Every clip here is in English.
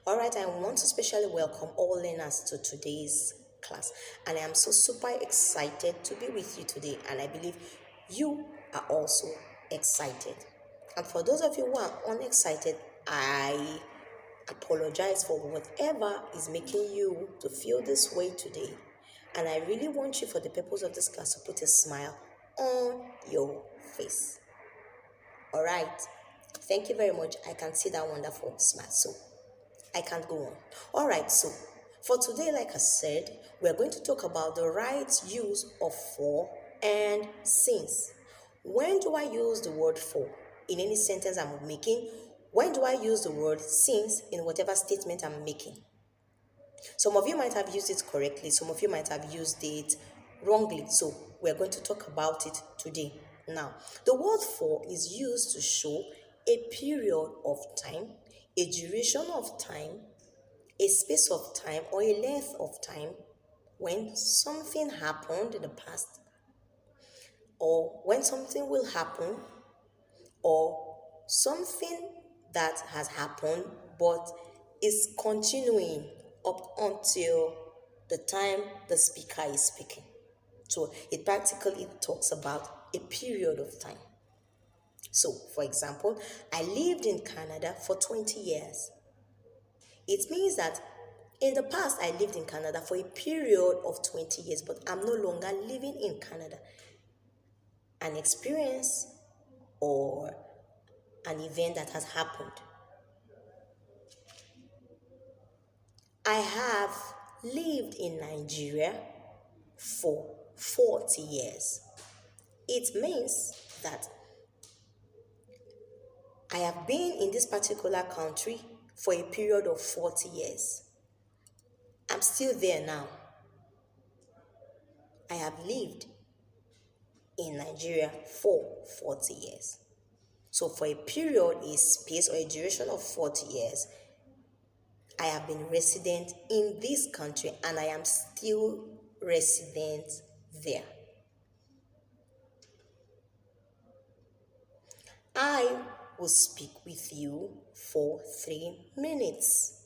All right, I want to specially welcome all learners to today's class, and I am so super excited to be with you today, and I believe you are also excited. And for those of you who are unexcited, I apologize for whatever is making you to feel this way today. And I really want you, for the purpose of this class, to put a smile on your face. All right. Thank you very much. I can see that wonderful smile. So I can't go on. All right, so for today, like I said, we're going to talk about the right use of for and since. When do I use the word for in any sentence I'm making? When do I use the word since in whatever statement I'm making? Some of you might have used it correctly, some of you might have used it wrongly. So we're going to talk about it today. Now, the word for is used to show a period of time, a duration of time, a space of time, or a length of time when something happened in the past, or when something will happen, or something that has happened but is continuing up until the time the speaker is speaking. So it practically talks about a period of time. So, for example, I lived in Canada for 20 years. It means that in the past, I lived in Canada for a period of 20 years, but I'm no longer living in Canada. An experience or an event that has happened. I have lived in Nigeria for 40 years. It means that I have been in this particular country for a period of 40 years. I'm still there now. I have lived in Nigeria for 40 years. So for a period, a space or a duration of 40 years, I have been resident in this country and I am still resident there. I will speak with you for 3 minutes.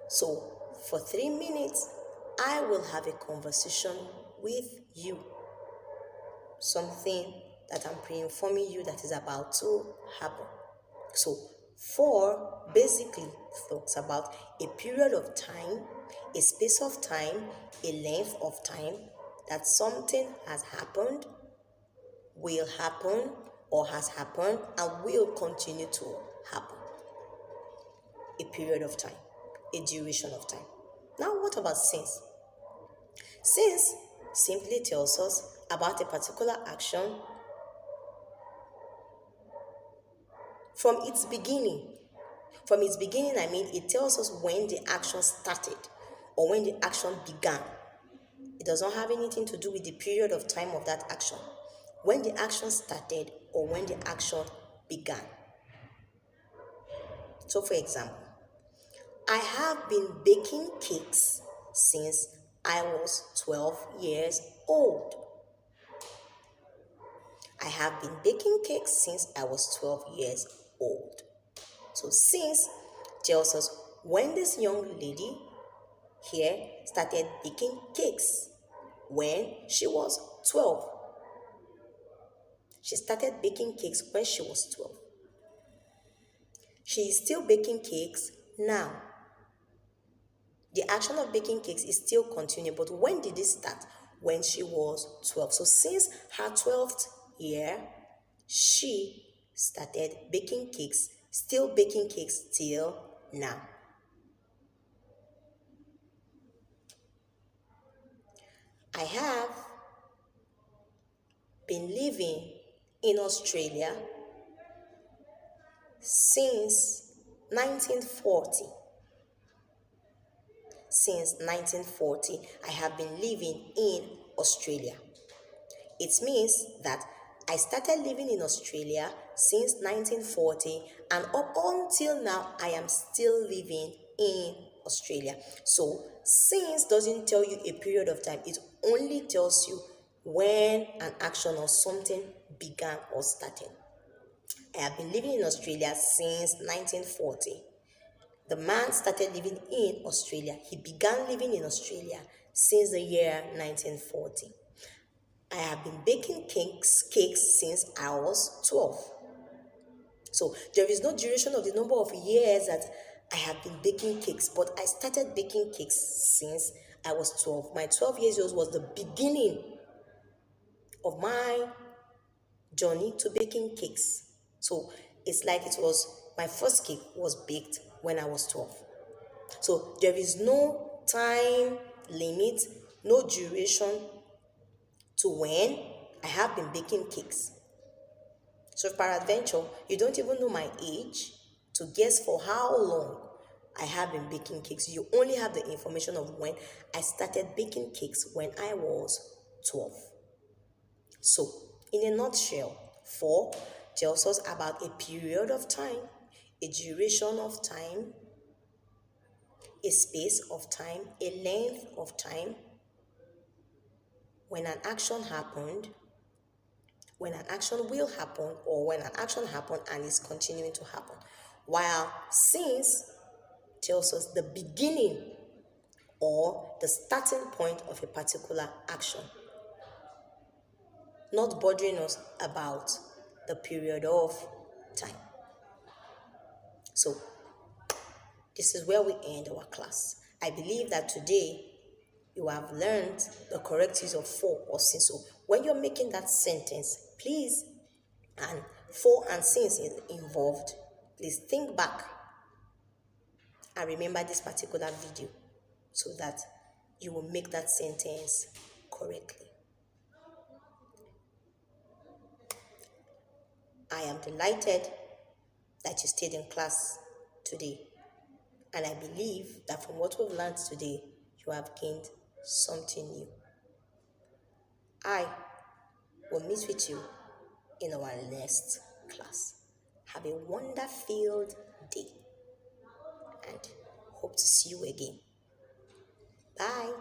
So for 3 minutes, I will have a conversation with you. Something that I'm pre-informing you that is about to happen. So for basically talks about a period of time, a space of time, a length of time that something has happened, will happen, or has happened, and will continue to happen. A period of time, a duration of time. Now, what about since? Since simply tells us about a particular action from its beginning. From its beginning, I mean, it tells us when the action started or when the action began. It does not have anything to do with the period of time of that action. When the action started or when the action began. So, for example, I have been baking cakes since I was 12 years old. I have been baking cakes since I was 12 years old. So since tells us when this young lady here started baking cakes when she was 12. She started baking cakes when she was 12. She is still baking cakes now. The action of baking cakes is still continuing, but when did it start? When she was 12. So since her 12th year, she started baking cakes, still baking cakes till now. I have been living in Australia since 1940. Since 1940, I have been living in Australia. It means that I started living in Australia since 1940 and up until now, I am still living in Australia. So, since doesn't tell you a period of time, it only tells you when an action or something began or started. I have been living in Australia since 1940. The man started living in Australia. He began living in Australia since the year 1940. I have been baking cakes since I was 12. So there is no duration of the number of years that I have been baking cakes, but I started baking cakes since I was 12. My 12 years old was the beginning of my journey to baking cakes. So it's like it was my first cake was baked when I was 12. So there is no time limit, no duration to when I have been baking cakes. So if peradventure you don't even know my age to guess for how long I have been baking cakes, you only have the information of when I started baking cakes when I was 12. So in a nutshell, 4 tells us about a period of time, a duration of time, a space of time, a length of time, when an action happened, when an action will happen, or when an action happened and is continuing to happen. While since tells us the beginning or the starting point of a particular action, not bothering us about the period of time. So this is where we end our class. I believe that today you have learned the correct use of for or since. So when you're making that sentence, please, and for and since is involved, please think back and remember this particular video so that you will make that sentence correctly. I am delighted that you stayed in class today, and I believe that from what we've learned today, you have gained something new. I will meet with you in our next class. Have a wonder-filled day and hope to see you again. Bye.